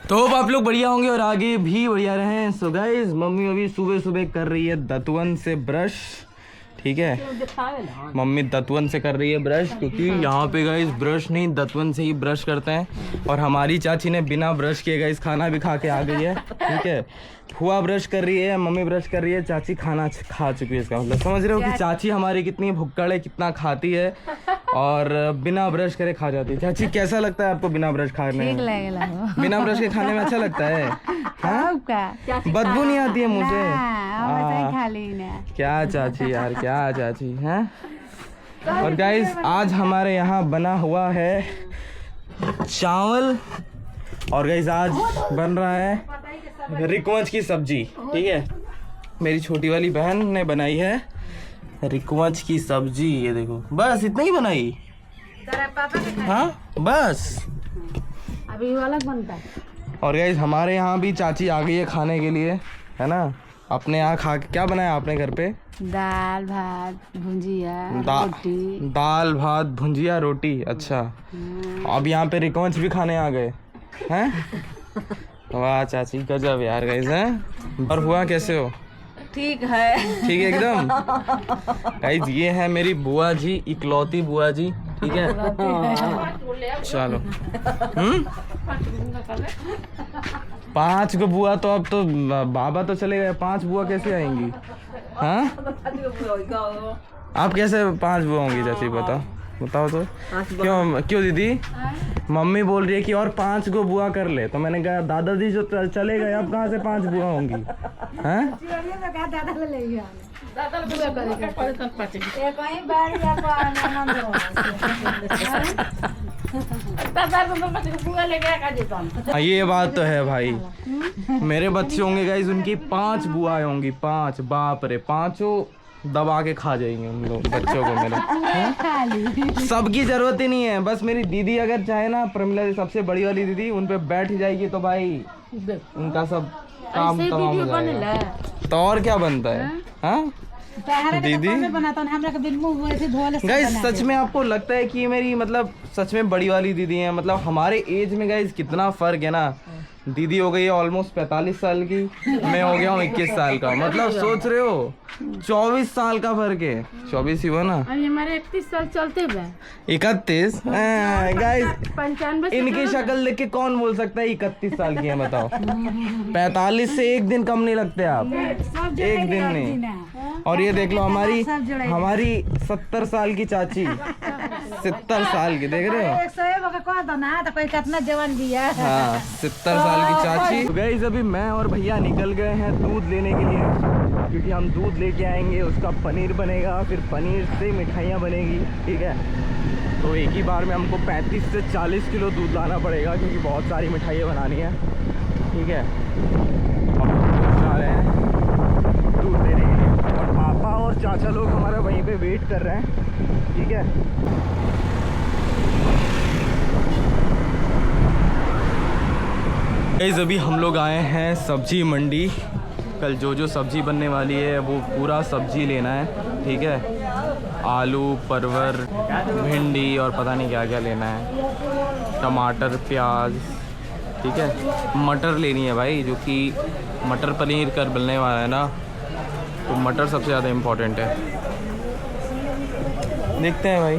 तो होप आप लोग बढ़िया होंगे और आगे भी बढ़िया रहें। सो गाइस, मम्मी अभी सुबह सुबह कर रही है दतवन से ब्रश। ठीक है, मम्मी दतवन से कर रही है ब्रश, क्योंकि यहाँ पे गाइस ब्रश नहीं दतवन से ही ब्रश करते हैं। और हमारी चाची ने बिना ब्रश किए गाइस खाना भी खा के आ गई है। ठीक है, फुआ ब्रश कर रही है, मम्मी ब्रश कर रही है, चाची खाना खा चुकी है। इसका मतलब समझ रहे हो कि चाची हमारी कितनी भुक्कड़ है, कितना खाती है और बिना ब्रश करे खा जाती है। चाची कैसा लगता है आपको बिना ब्रश खाने में? बिना ब्रश के खाने में अच्छा लगता है? हाँ? बदबू नहीं आती है मुझे? क्या चाची यार, क्या चाची है। और गाइस आज हमारे यहाँ बना हुआ है चावल और गाइस आज बन रहा है रिकवच की सब्जी। ठीक है, मेरी छोटी वाली बहन ने बनाई है रिकवच की सब्जी। ये देखो, बस इतना ही बनाई। हाँ बस, अभी अलग बनता है। और गाइस हमारे यहाँ भी चाची आ गई है खाने के लिए, है ना। अपने यहाँ खा के क्या बनाया आपने घर पे? दाल भात भुंजिया रोटी। दाल भात भुंजिया रोटी। अच्छा, अब यहाँ पे रिकवच भी खाने आ गए हैं। वाह चाची गजब यार गाइस हैं। और हुआ कैसे हो? ठीक है, ठीक है एकदम। गाइस ये है मेरी बुआ जी, इकलौती बुआ जी। ठीक है, चलो 5 को बुआ, तो अब तो बाबा तो चले गए, 5 बुआ कैसे आएंगी? हाँ, आप कैसे 5 बुआ होंगी चाची? बताओ तो। क्यों दीदी? मम्मी बोल रही है कि और 5 को बुआ कर ले, तो मैंने कहा दादाजी जो चले गए अब कहाँ से 5 बुआ होंगी? हैं? ये बात तो है भाई, मेरे बच्चे होंगे गाइस, उनकी 5 बुआएं होंगी, 5। बाप रे, 5 दबा के खा जाएंगे उन लोग बच्चों को मेरे। सबकी जरूरत ही नहीं है, बस मेरी दीदी अगर चाहे ना, प्रमिला सबसे बड़ी वाली दीदी, उन पे बैठ जाएगी तो भाई उनका सब काम तमाम हो जाएगा। तो और क्या बनता है? हाँ दीदी गाइस, सच में आपको लगता है कि मेरी मतलब सच में बड़ी वाली दीदी है? मतलब हमारे एज में गाइस कितना फर्क है ना। दीदी हो गई है ऑलमोस्ट 45 साल की, मैं हो गया हूँ 21 साल का। मतलब सोच रहे हो 24 साल का फर्क है। 24 ही हुआ ना, अभी हमारे 31 साल चलते हुए। 31 गाइस, 95 इनकी शक्ल देख के कौन बोल सकता है 31 साल की है? बताओ। 45 से एक दिन कम नहीं लगते आप, एक दिन नहीं। और ये देख लो हमारी 70 साल की चाची, 70 साल की, देख रहे हो? हाँ 70 साल की चाची। गाइस अभी मैं और भैया निकल गए हैं दूध लेने के लिए, क्योंकि हम दूध लेके आएंगे, उसका पनीर बनेगा, फिर पनीर से मिठाइयाँ बनेगी। ठीक है, तो एक ही बार में हमको 35 से 40 किलो दूध लाना पड़ेगा, क्योंकि बहुत सारी मिठाइयाँ बनानी है। ठीक है, और जा रहे हैं दूध लेने के लिए, और पापा और चाचा लोग हमारा वहीं पे वेट कर रहे हैं। ठीक है, गाइस अभी हम लोग आए हैं सब्जी मंडी। कल जो सब्जी बनने वाली है वो पूरा सब्जी लेना है। ठीक है, आलू, परवर, भिंडी और पता नहीं क्या क्या लेना है, टमाटर, प्याज। ठीक है, मटर लेनी है भाई, जो कि मटर पनीर कर बनने वाला है ना, तो मटर सबसे ज़्यादा इम्पोर्टेंट है। देखते हैं भाई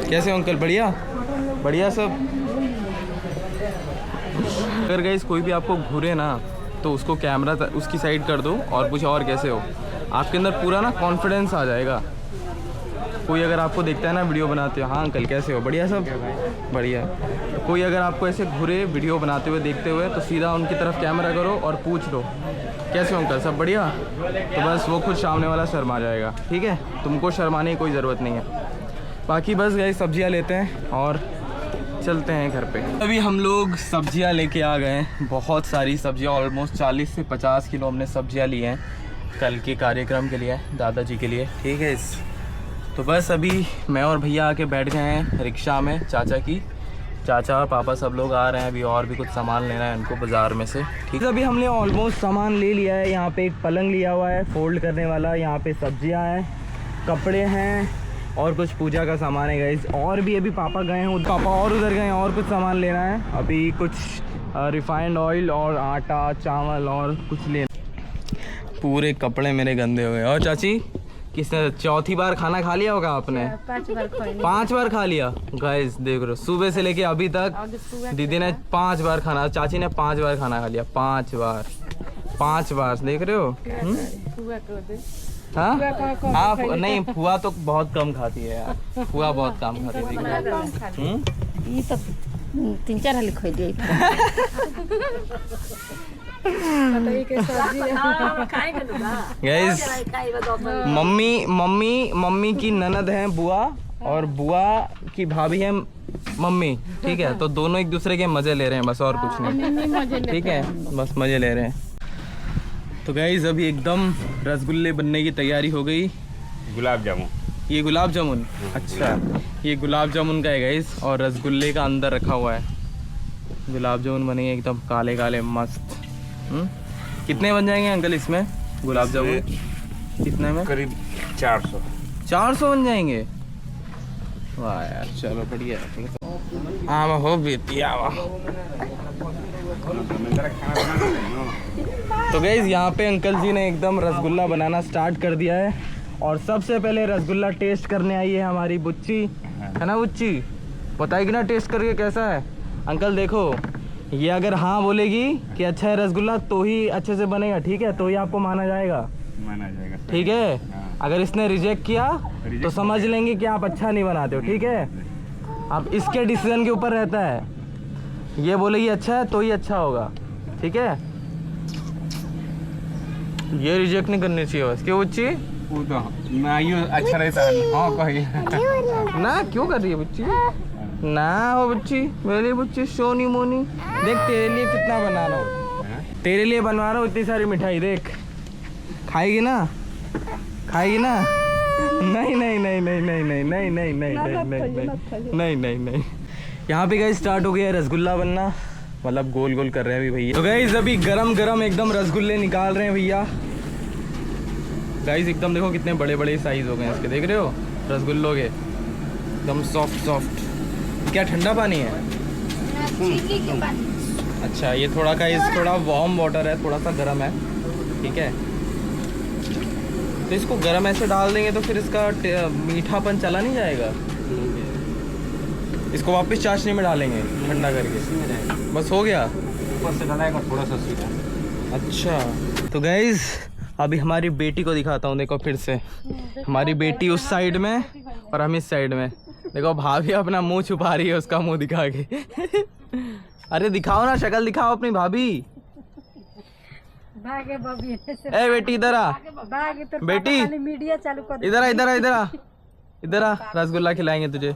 कैसे हो अंकल? बढ़िया बढ़िया सब। अगर गाइस कोई भी आपको घूरे ना, तो उसको कैमरा उसकी साइड कर दो और पूछो और कैसे हो, आपके अंदर पूरा ना कॉन्फिडेंस आ जाएगा। कोई अगर आपको देखता है ना वीडियो बनाते हो, हाँ अंकल कैसे हो? बढ़िया सब बढ़िया। कोई अगर आपको ऐसे घूरे वीडियो बनाते हुए देखते हुए, तो सीधा उनकी तरफ कैमरा करो और पूछ लो कैसे हो अंकल, सब बढ़िया? तो बस वो खुद सामने वाला शर्मा जाएगा। ठीक है, तुमको शर्माने की कोई ज़रूरत नहीं है। बाकी बस गाइस सब्जियाँ लेते हैं और चलते हैं घर पे। अभी हम लोग सब्जियां लेके आ गए हैं, बहुत सारी सब्जियां, ऑलमोस्ट 40 से 50 किलो हमने सब्जियां ली हैं कल के कार्यक्रम के लिए, दादाजी के लिए। ठीक है, तो बस अभी मैं और भैया आके बैठ गए हैं रिक्शा में। चाचा और पापा सब लोग आ रहे हैं अभी, और भी कुछ सामान लेना है उनको बाज़ार में से। ठीक है, अभी हमने ऑलमोस्ट सामान ले लिया है। यहाँ पे एक पलंग लिया हुआ है फोल्ड करने वाला, यहाँ पे सब्जियाँ हैं, कपड़े हैं, और कुछ पूजा का सामान है गाइस। और भी अभी पापा गए हैं, पापा और उधर गए हैं और कुछ सामान लेना है। अभी कुछ रिफाइंड ऑयल और आटा चावल और कुछ लेना। पूरे कपड़े मेरे गंदे हो गए। और चाची किसने चौथी बार खाना खा लिया होगा आपने? 5 बार खोई 5 बार खा लिया गाइस। देख रहे हो सुबह से लेके अभी तक दीदी ने 5 बार खाना, चाची ने 5 बार खाना खा लिया। 5 बार देख रहे हो। हाँ आप नहीं, फुआ तो बहुत कम खाती है यार, फुआ बहुत कम खाती है। ये तो 3-4 हाली खोई दिए। गाइस मम्मी की ननद है बुआ, और बुआ की भाभी है मम्मी, ठीक है। तो दोनों एक दूसरे के मजे ले रहे हैं बस, और कुछ नहीं, ठीक है, बस मजे ले रहे हैं। तो गाइस अभी एकदम रसगुल्ले बनने की तैयारी हो गई। गुलाब जामुन, ये गुलाब जामुन, अच्छा ये गुलाब जामुन का है गाइस, और रसगुल्ले का अंदर रखा हुआ है। गुलाब जामुन बनेंगे एकदम काले काले मस्त। कितने बन जाएंगे अंकल इसमें गुलाब जामुन? कितने में? करीब 400 बन जाएंगे। वाह यार, चलो बढ़िया है, ठीक है। हाँ हो बेटिया वाह। तो गाइस यहाँ पे अंकल जी ने एकदम रसगुल्ला बनाना स्टार्ट कर दिया है, और सबसे पहले रसगुल्ला टेस्ट करने आई है हमारी बुच्ची, है ना बुच्ची? बताएगी ना टेस्ट करके कैसा है? अंकल देखो, ये अगर हाँ बोलेगी कि अच्छा है रसगुल्ला तो ही अच्छे से बनेगा, ठीक है, तो ही आपको माना जाएगा, ठीक है। अगर इसने रिजेक्ट किया तो समझ लेंगे कि आप अच्छा नहीं बनाते हो, ठीक है। अब इसके डिसीजन के ऊपर रहता है, ये बोलेगी अच्छा है तो ही अच्छा होगा, ठीक है। ये रिजेक्ट नहीं करनी चाहिए बस। क्यों बच्ची? वो तो ना यूँ अच्छा रहता है। हाँ कहिए ना, क्यों कर रही है बच्ची? ना हो बच्ची, मेरी बच्ची सोनी मोनी। देख तेरे लिए कितना बना रहा हूँ, तेरे लिए बनवा रहा हूँ इतनी सारी मिठाई। देख खाएगी ना, खाएगी ना? नहीं नहीं नहीं नहीं नहीं नहीं नहीं नहीं नहीं नहीं नहीं नहीं नहीं। यहाँ पे गाइस स्टार्ट हो गया रसगुल्ला बनना, मतलब गोल गोल कर रहे हैं अभी भैया। तो गाइस अभी गरम गरम एकदम रसगुल्ले निकाल रहे हैं भैया। गाइस एकदम देखो कितने बड़े बड़े साइज हो गए इसके, देख रहे हो रसगुल्लों के, एकदम सॉफ्ट सॉफ्ट। क्या ठंडा पानी है? अच्छा ये थोड़ा थोड़ा वार्म वाटर है, थोड़ा सा गर्म है, ठीक है। तो इसको गर्म ऐसे डाल देंगे तो फिर इसका मीठापन चला नहीं जाएगा। इसको वापस चाशनी में डालेंगे ठंडा करके, बस हो गया। ऊपर से डालेगा थोड़ा सा सीधा। अच्छा तो गाइज अभी हमारी बेटी को दिखाता हूँ, देखो फिर से हमारी बेटी उस साइड में और हम इस साइड में। देखो भाभी अपना मुंह छुपा रही है उसका मुंह दिखा के। अरे दिखाओ ना, शक्ल दिखाओ अपनी भाभी। भागे बबी ए बेटी इधर आ, बेटी मीडिया चालू कर इधर आ, इधर आ, इधर आ, इधर आ, रसगुल्ला खिलाएंगे तुझे।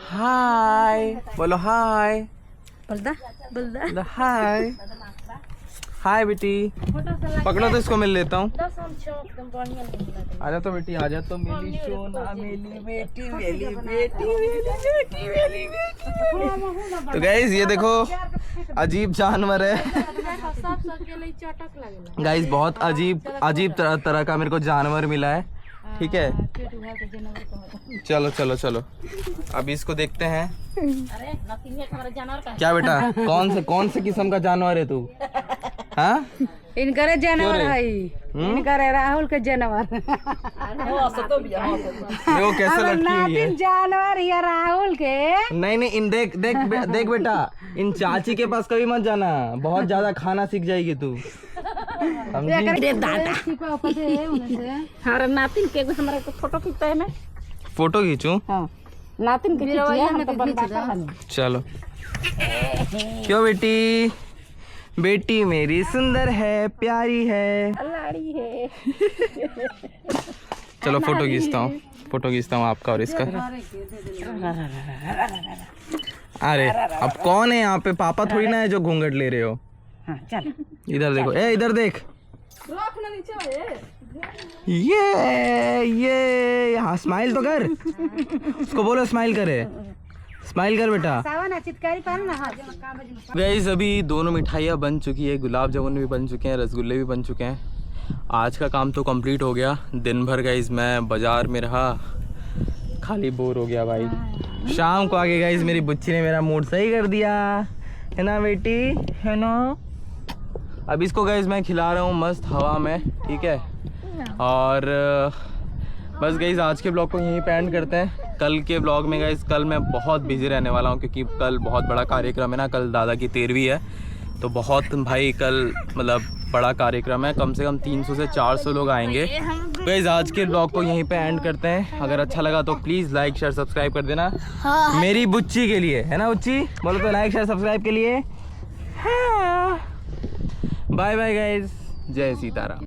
हाय बोलो, हाय बोलदा हाय, हाय बेटी। पकड़ो तो इसको मिल लेता हूँ। आजा तो बेटी, आजा तो मेरी सोना, मेरी बेटी, मेरी बेटी, मेरी बेटी। तो गाइस ये देखो अजीब जानवर है गाइस, बहुत अजीब तरह का मेरे को जानवर मिला है, ठीक है। चलो चलो चलो अभी इसको देखते हैं। क्या बेटा, कौन से किस्म का जानवर है तू? हाँ इनकरे जानवर है, इनकरे राहुल के जानवर। देखो कैसे लटकी हुई है जानवर या राहुल के। नहीं नहीं, इन देख देख देख बेटा, इन चाची के पास कभी मत जाना, बहुत ज्यादा खाना सीख जाएगी तू। हमारा नातिन के हमारा फोटो खींचता है ना, फोटो खींचूं? हाँ नातिन के खींच। चलो क्यों बेटी, बेटी मेरी सुंदर है, प्यारी है, लाड़ी है। चलो फोटो खींचता हूँ आपका और इसका। अरे अब कौन है यहाँ पे? पापा थोड़ी ना है जो घूंघट ले रहे हो। हाँ, चल इधर देखो, ए इधर देख, ये हाँ स्माइल तो कर, उसको बोलो स्माइल करे, स्माइल कर बेटा। गाइस अभी दोनों मिठाइयाँ बन चुकी है, गुलाब जामुन भी बन चुके हैं, रसगुल्ले भी बन चुके हैं। आज का काम तो कंप्लीट हो गया। दिन भर गाइस मैं बाज़ार में रहा, खाली बोर हो गया भाई। शाम को आगे गाइस मेरी बुच्ची ने मेरा मूड सही कर दिया है ना बेटी, है ना। अब इसको गाइस मैं खिला रहा हूँ मस्त हवा में, ठीक है। और बस गाइस आज के ब्लॉग को यहीं पे एंड करते हैं। कल के ब्लॉग में गाइस कल मैं बहुत बिजी रहने वाला हूँ क्योंकि कल बहुत बड़ा कार्यक्रम है ना, कल दादा की 13वीं है। तो बहुत भाई कल मतलब बड़ा कार्यक्रम है, कम से कम 300 से 400 लोग आएंगे। तो गाइस आज के ब्लॉग को यहीं पे एंड करते हैं। अगर अच्छा लगा तो प्लीज़ लाइक शेयर सब्सक्राइब कर देना मेरी बुच्ची के लिए, है ना बुच्ची, बोलो तो लाइक शेयर सब्सक्राइब के लिए। बाय बाय गाइस, जय सीताराम।